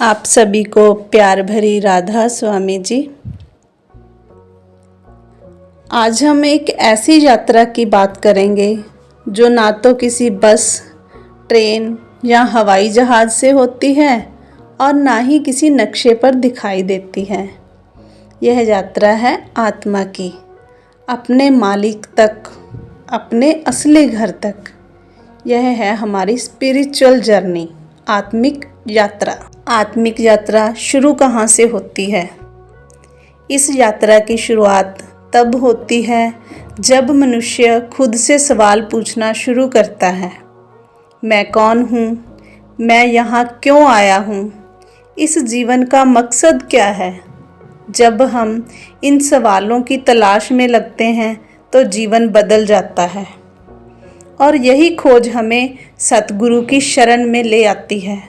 आप सभी को प्यार भरी राधा स्वामी जी। आज हम एक ऐसी यात्रा की बात करेंगे जो ना तो किसी बस, ट्रेन या हवाई जहाज से होती है और ना ही किसी नक्शे पर दिखाई देती है। यह यात्रा है आत्मा की, अपने मालिक तक, अपने असली घर तक। यह है हमारी स्पिरिचुअल जर्नी, आत्मिक यात्रा। आत्मिक यात्रा शुरू कहाँ से होती है? इस यात्रा की शुरुआत तब होती है जब मनुष्य खुद से सवाल पूछना शुरू करता है। मैं कौन हूँ? मैं यहाँ क्यों आया हूँ? इस जीवन का मकसद क्या है? जब हम इन सवालों की तलाश में लगते हैं तो जीवन बदल जाता है और यही खोज हमें सतगुरु की शरण में ले आती है,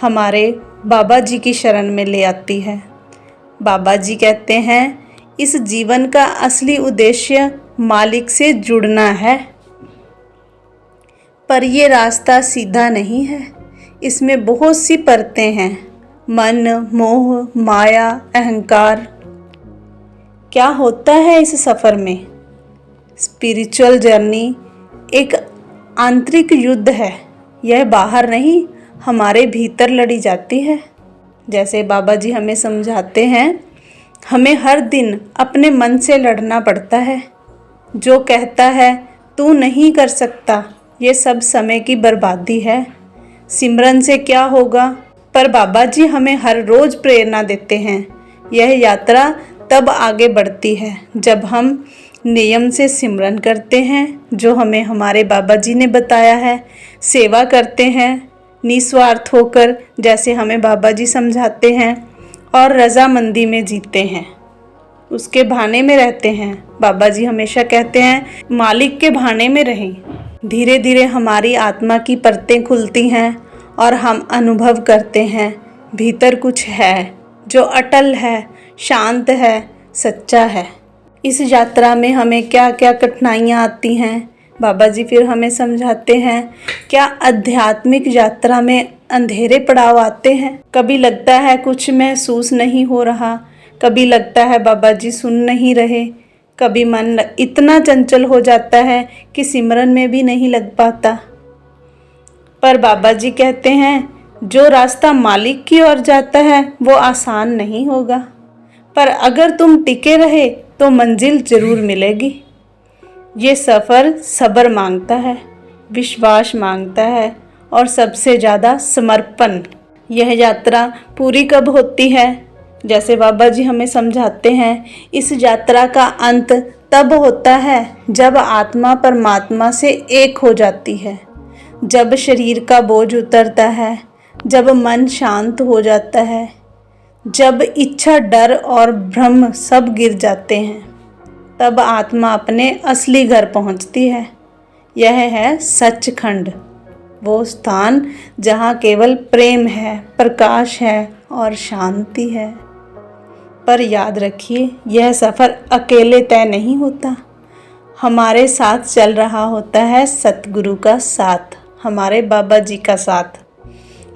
हमारे बाबा जी की शरण में ले आती है। बाबा जी कहते हैं इस जीवन का असली उद्देश्य मालिक से जुड़ना है, पर ये रास्ता सीधा नहीं है। इसमें बहुत सी परतें हैं, मन, मोह, माया, अहंकार। क्या होता है इस सफ़र में? स्पिरिचुअल जर्नी एक आंतरिक युद्ध है। यह बाहर नहीं, हमारे भीतर लड़ी जाती है। जैसे बाबा जी हमें समझाते हैं, हमें हर दिन अपने मन से लड़ना पड़ता है जो कहता है तू नहीं कर सकता, ये सब समय की बर्बादी है, सिमरन से क्या होगा। पर बाबा जी हमें हर रोज़ प्रेरणा देते हैं। यह यात्रा तब आगे बढ़ती है जब हम नियम से सिमरन करते हैं जो हमें हमारे बाबा जी ने बताया है, सेवा करते हैं निस्वार्थ होकर जैसे हमें बाबा जी समझाते हैं, और रज़ामंदी में जीते हैं, उसके भाने में रहते हैं। बाबा जी हमेशा कहते हैं मालिक के भाने में रहें। धीरे धीरे हमारी आत्मा की परतें खुलती हैं और हम अनुभव करते हैं भीतर कुछ है जो अटल है, शांत है, सच्चा है। इस यात्रा में हमें क्या क्या कठिनाइयाँ आती हैं, बाबा जी फिर हमें समझाते हैं। क्या आध्यात्मिक यात्रा में अंधेरे पड़ाव आते हैं? कभी लगता है कुछ महसूस नहीं हो रहा, कभी लगता है बाबा जी सुन नहीं रहे, कभी मन इतना चंचल हो जाता है कि सिमरन में भी नहीं लग पाता। पर बाबा जी कहते हैं जो रास्ता मालिक की ओर जाता है वो आसान नहीं होगा, पर अगर तुम टिके रहे तो मंजिल जरूर मिलेगी। ये सफ़र सब्र मांगता है, विश्वास मांगता है और सबसे ज़्यादा समर्पण। यह यात्रा पूरी कब होती है? जैसे बाबा जी हमें समझाते हैं, इस यात्रा का अंत तब होता है जब आत्मा परमात्मा से एक हो जाती है, जब शरीर का बोझ उतरता है, जब मन शांत हो जाता है, जब इच्छा, डर और भ्रम सब गिर जाते हैं, तब आत्मा अपने असली घर पहुंचती है। यह है सचखंड, वो स्थान जहाँ केवल प्रेम है, प्रकाश है और शांति है। पर याद रखिए, यह सफ़र अकेले तय नहीं होता, हमारे साथ चल रहा होता है सतगुरु का साथ, हमारे बाबा जी का साथ।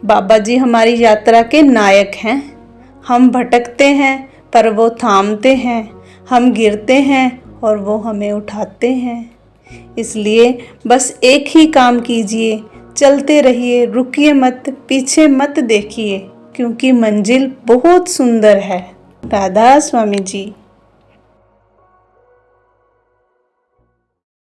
बाबा जी हमारी यात्रा के नायक हैं। हम भटकते हैं पर वो थामते हैं, हम गिरते हैं और वो हमें उठाते हैं। इसलिए बस एक ही काम कीजिए, चलते रहिए, रुकिए मत, पीछे मत देखिए, क्योंकि मंजिल बहुत सुंदर है। राधा स्वामी जी।